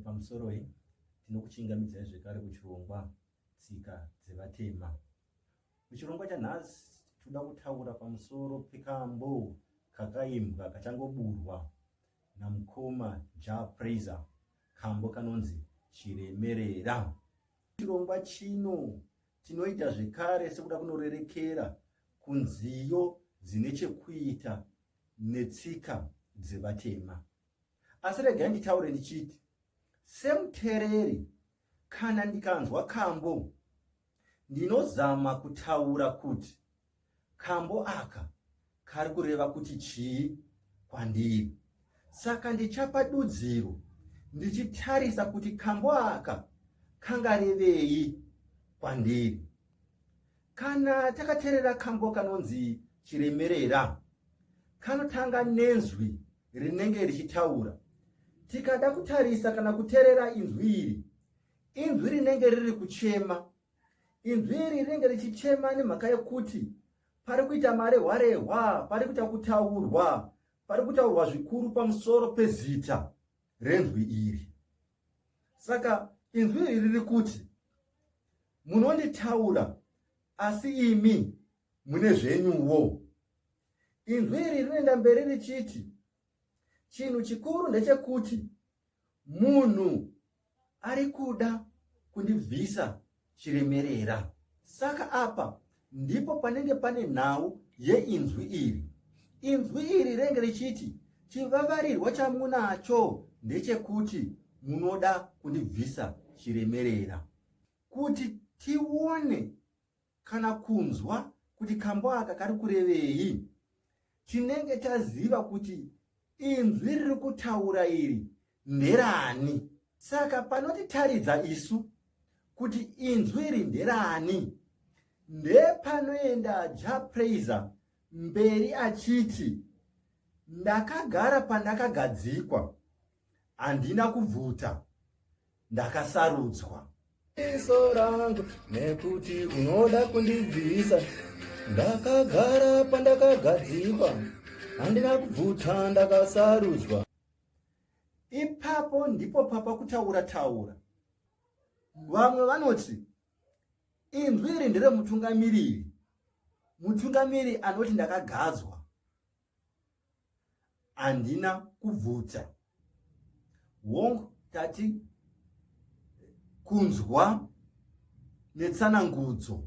pamusoro tinokuchingamidzai zvekare kuchirongwa tsika dzevatema. Muchirongwa chanhasi toda kutaura pamusoro pekambo kakaimbwa kachangoburwa namukoma Prayzah, kambo kanonzi Chiremerera. Chirongwa chino tinoita zvekare sekuda kunorerekera kunziyo dzine chekuita netsika dzevatema. Asi regai nditaure ndichiti, semutereri kana ndikanzwa kambo, ndinozama kutaura kuti kambo aka kari kureva kuti chii kwandiri. Saka ndichapa dudziro ndichitarisa kuti kambo aka kangarevei kwandiri. Kana takateerera kambo kanonzi Chiremerera, kanotanga nenzwi rinenge richitaura. Tikada kutarisa kana kuteerera inzwi iri, inzwi rinenge riri kuchema. Inzwi iri rinenge richichema nemhaka yekuti pari kuita marehwa-rehwa, pari kuita kutaurwa, pari kutaurwa zvikuru pamusoro pezita renzwi iri. Saka inzwi iri riri kuti, munonditaura asi imi mune zvenyuwo. Inzwi iri rinoenda mberi richiti, chinhu chikuru ndechekuti munhu ari kuda kundibvisa Chiremerera. Saka apa ndipo panenge pane nhau yeinzwi iri. Inzwi iri rinenge richiti chivavarirwa chamunacho ndechekuti munoda kundibvisa Chiremerera. Kuti tione kana kunzwa kuti kambo aka kari kurevei, tinenge taziva kuti inzwi riri kutaura iri nderani. Saka panotitaridza isu kuti inzwi iri nderani, ndepanoenda Prayzah mberi achiti, ndakagara pandakagadzikwa, handina kubvuta, ndakasarudzwa. Iso rangu nekuti unoda kundibvisa, ndakagara pandakagadzikwa, handina kubvuta, ndakasarudzwa. Ipapo ndipo papa kutaura. Vamwe vanoti inzwi iri ndere mutungamiriri. Mutungamiriri anoti ndakagadzwa, handina kubvuta. Tati kunzwa netsanangudzo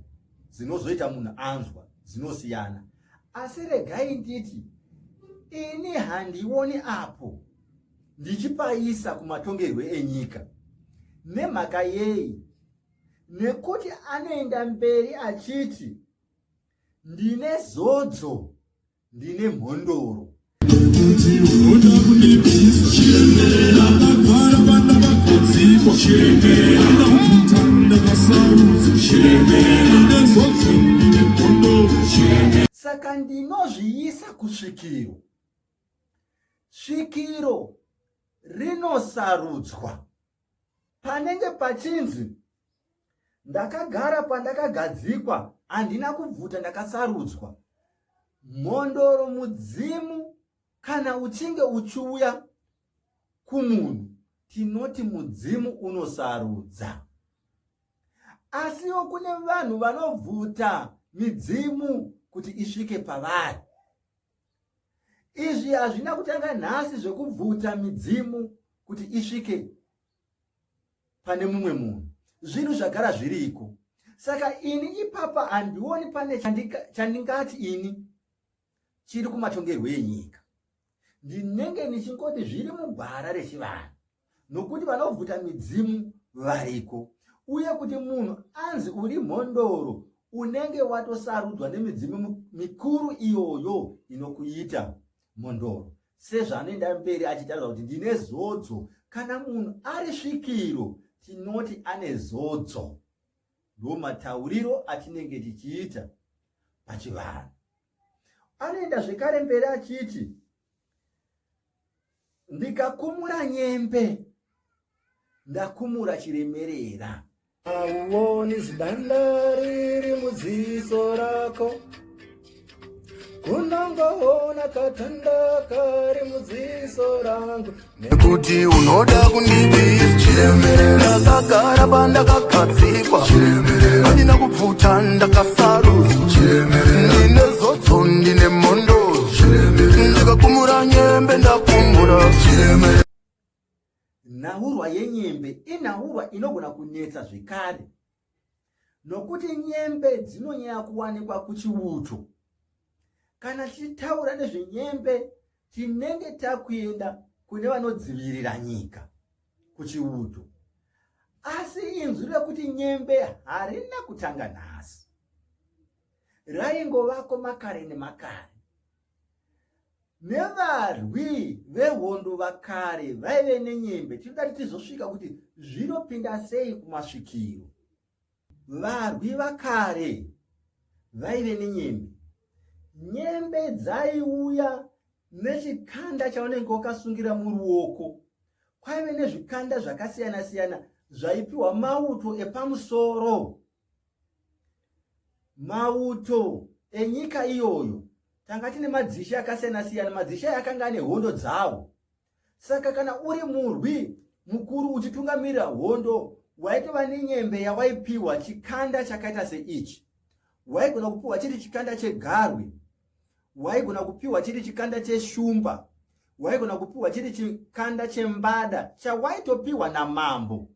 dzinozoita munhu anzwa dzinosiyana. Asi regai nditi, ini handioni apo ndichipaisa kumatongerwe enyika. Nemhaka yei? Nekuti anoenda mberi achiti, ndine zodzo, ndine mhondoro. Saka ndinozviisa kusvikiro. Svikiro rinosarudzwa. Panenge pachinzi ndakagara pandakagadzikwa, handina kubvuta, ndakasarudzwa. Mhondoro, mudzimu, kana uchinge uchiuya kumunhu, tinoti mudzimu unosarudza. Asiwo kune vanhu vanovhuta midzimu kuti isvike pavari. Izvi hazvina kutanga nhasi zvekubvuta midzimu kuti isvike pane mumwe munhu. Zvinhu zvagara zviriko. Saka ini ipapa handioni pane chandingati ini chiri kumatongerwe enyika. Ndinenge nichingoti zviri mugwara rechivanhu, nokuti vanovhuta midzimu variko. Uye kuti munhu anzi uri mhondoro, unenge watosarudzwa nemidzimu mikuru iyoyo inokuita mhondoro. Sezvanoenda mberi achitaridza kuti ndine zodzo. Kana munhu ari svikiro, tinoti ane zodzo. Ndo matauriro atinenge tichiita pachivanhu. Anoenda zvekare mberi achiti, ndikakumura nyembe, ndakumura Chiremerera. Auoni zidanda riri mudziso rako, unongoona katanda kari mudziso rangu nekuti unoda kundibvisa Chiremerera ndakagara pandakagadzikwa Chiremerera handina kubvuta ndakasarudzwa Chiremerera ndine zodzo ndine mondo Chiremerera ndikakumura nyembe ndakumbura Chiremerera. Nhahurwa yenyembe inhahurwa inogona kunetsa zvekare, nokuti nyembe dzinonyanya kuwanikwa kuchiuto. Kana tichitaura nezvenyembe tinenge takuenda kune vanodzivirira nyika kuchiuto. Asi inzwi rekuti nyembe harina kutanga nhasi, raingovako makare nemakare. Nevarwi vehondo vakare vaive nenyembe. Tinoda tizosvika kuti zvinopinda sei kumasvikiro. Varwi vakare vaive nenyembe. Nyembe dzaiuya nechikanda chaunenge wakasungira muruoko. Kwaive nezvikanda zvakasiyana siyana zvaipiwa mauto epamusoro. Mauto enyika iyoyo tanga tine madzishe akasiyana siyana. Madzishe akanga ane hondo dzawo. Saka kana uri murwi mukuru uchitungamirira hondo, waitova nenyembe yawaipiwa chikanda chakaita seichi. Waigona kupiwa chiri chikanda chegarwe, waigona kupiwa chiri chikanda cheshumba, waigona kupiwa chiri chikanda chembada chawaitopiwa namambo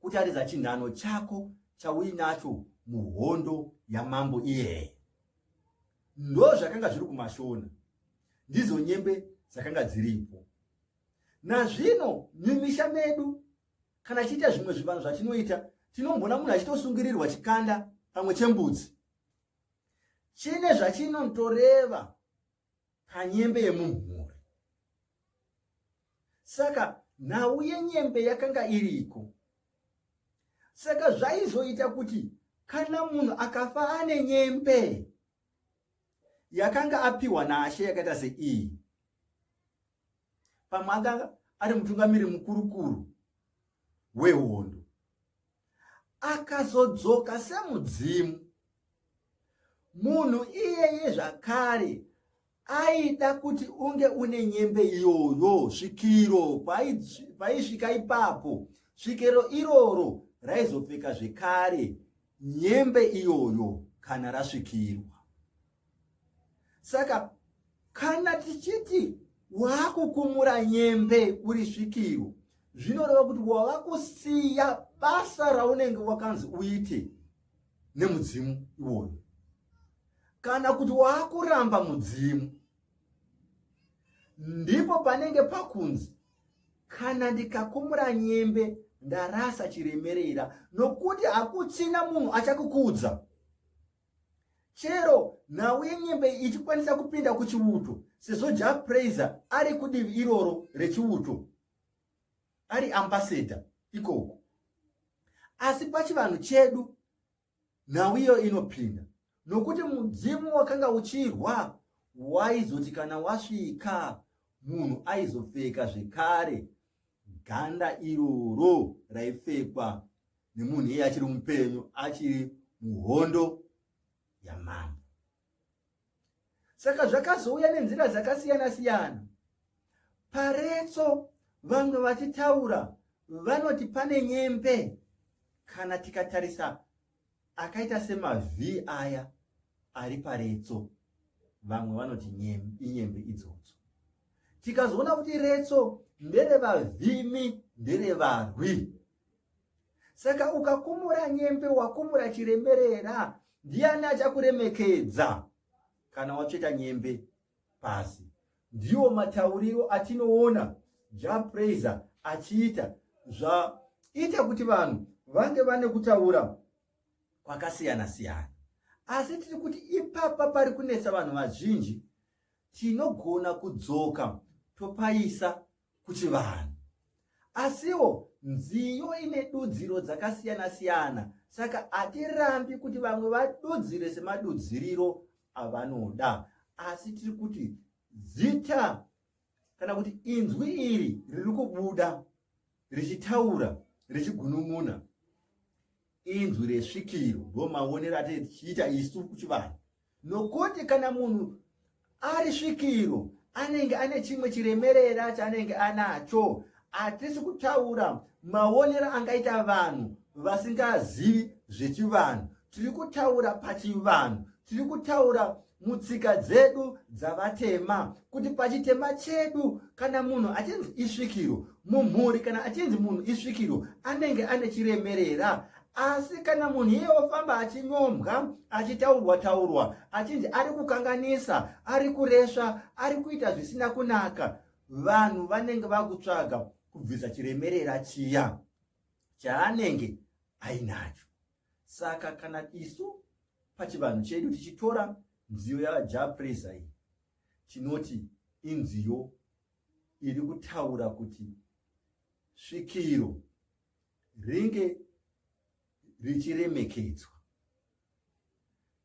kutaridza chinhano chako chauinacho muhondo yamambo iyeye. Ndo zvakanga zviri kumashona, ndizo nyembe dzakanga dziripo. Nazvino mumisha medu kana chiita zvimwe zvivanhu zvatinoita, tinombona munhu achitosungirirwa chikanda pamwe chembudzi. Chine zvachinotoreva panyembe yemumhuri. Saka nhau yenyembe yakanga iriko. Saka zvaizoita kuti kana munhu akafa ane nyembe yakanga apiwa naShe yakaita seiyi, pamwe akanga ari mutungamiri mukurukuru wehondo, akazodzoka semudzimu, munhu iyeye zvakare aida kuti unge une nyembe iyoyo. Svikiro paisvika ipapo, svikiro iroro raizopfeka zvekare nyembe iyoyo kana rasvikirwa. Saka kana tichiti wakukumura nyembe uri svikiro, zvinoreva kuti wava kusiya basa raunenge wakanzi uite nemudzimu iwoyo. Kana kuti wakuramba mudzimu, ndipo panenge pakunzi kana ndikakumura nyembe ndarasa Chiremerera, nokuti hakuchina munhu achakukudza. Chero nhau yenyembe ichikwanisa kupinda kuchiuto, sezvo Prayzah ari kudivi iroro rechiuto, ari ambassador ikoko. Asi pachivanhu chedu nhau iyo inopinda, nokuti mudzimu wakanga uchirwa waizoti kana wasvika munhu aizopfeka zvekare ganda iroro raipfekwa nemunhu iye achiri mupenyu, achiri muhondo yamambo. Saka zvakazouya nenzira dzakasiyana siyana. Paretso vamwe vachitaura vanoti pane nyembe. Kana tikatarisa akaita semavhi aya ari paretso, vamwe vanoti inyembe idzodzo. Tikazoona kuti retso nderevavhimi, nderevarwi. Saka ukakumura nyembe, wakumura Chiremerera, ndiani achakuremekedza kana watsveta nyembe pasi? Ndiwo matauriro atinoona Prayzah achiita, zvaita kuti vanhu vange vane kutaura kwakasiyana siyana. Asi tiri kuti ipapa pari kunetsa vanhu vazhinji, tinogona kudzoka topaisa kuchivanhu. Asiwo nziyo ine dudziro dzakasiyana siyana. Saka hatirambi kuti vamwe vadudzire semadudziriro avanoda. Asi tiri kuti zita kana kuti inzwi iri riri kubuda richitaura richigunun'una, inzwi resvikiro. Ndo maonero atichiita isu kuchivanhu. Nokuti kana munhu ari svikiro anenge ane chimwe chiremerera chaanenge anacho. Hatisi kutaura maonero angaita vanhu vasingazivi zvechivanhu. Tiri kutaura pachivanhu, tiri kutaura mutsika dzedu dzavatema, kuti pachitema chedu kana munhu achinzi isvikiro, mumhuri kana achinzi munhu isvikiro, anenge ane chiremerera. Asi kana munhu iye ofamba achinyombwa, achitaurwa, achinzi ari kukanganisa, ari kuresva, ari kuita zvisina kunaka, vanhu vanenge vakutsvaga kubvisa chiremerera chiya chaanenge ainacho. Saka kana isu pachivanhu chedu tichitora nziyo yaJaPrayzah iyi, tinoti inziyo iri kutaura kuti svikiro ringe richiremekedzwa,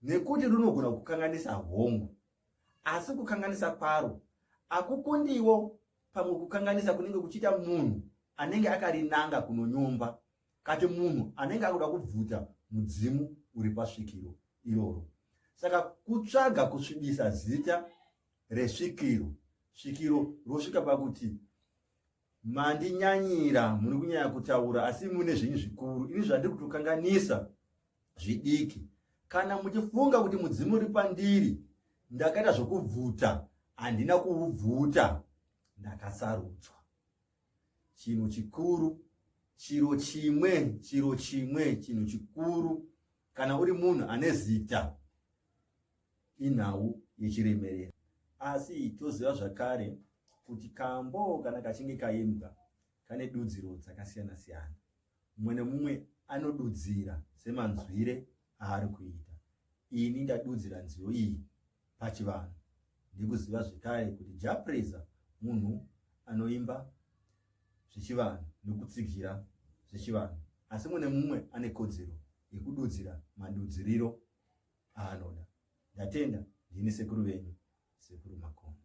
nekuti rinogona kukanganisa hongu, asi kukanganisa kwaro akukundiwo pamwe kukanganisa kunenge kuchiita munhu anenge akarinanga kunonyomba, kati munhu anenge akuda kubvuta mudzimu uri pasvikiro iroro. Saka kutsvaga kusvibisa zita resvikiro, svikiro rosvika pakuti mandinyanyira, muri kunyanya kutaura asi mune zvinhu zvikuru, ini zvandiri kutokanganisa zvidiki. Kana muchifunga kuti mudzimu uri pandiri, ndakaita zvokubvuta, handina kuubvuta, ndakasarudzwa. Chinhu chikuru, chiro chimwe, chinhu chikuru, kana uri munhu ane zita, inhau yechiremerera. Asi toziva zvakare kuti kambo kana kachinge kaimbwa kane dudziro dzakasiyana-siyana. Mumwe nemumwe anodudzira semanzwire aari kuita. Ini ndadudzira nziyo iyi pachivanhu. Ndikuziva zvakare kuti JaPrayzah munhu anoimba zvechivanhu nekutsigira zvechivanhu. Asi mumwe nemumwe ane kodzero yekududzira madudziriro aanoda. Ndatenda, ndini sekuru venyu, sekuru Makomo.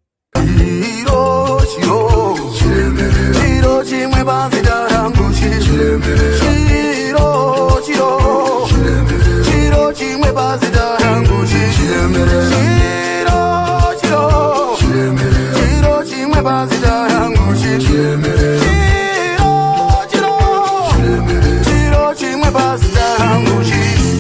Chiro chimwe basi darangu chiri